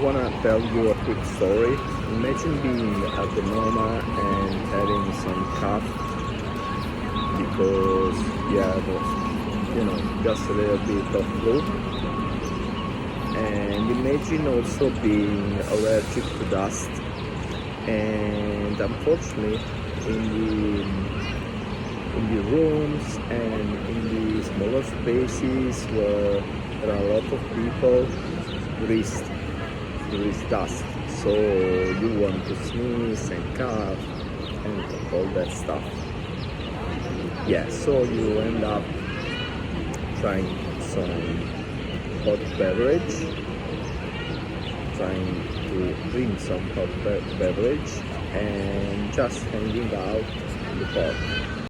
want to tell you a quick story. Imagine being at the MoMA and having some cough because just a little bit of flu. And imagine also being allergic to dust. And unfortunately, in the rooms and in the smaller spaces where there are a lot of people, there is dust. So you want to sneeze and cough and all that stuff. Yeah, so you end up trying some hot beverage, trying to drink some hot beverage and just hanging out in the park.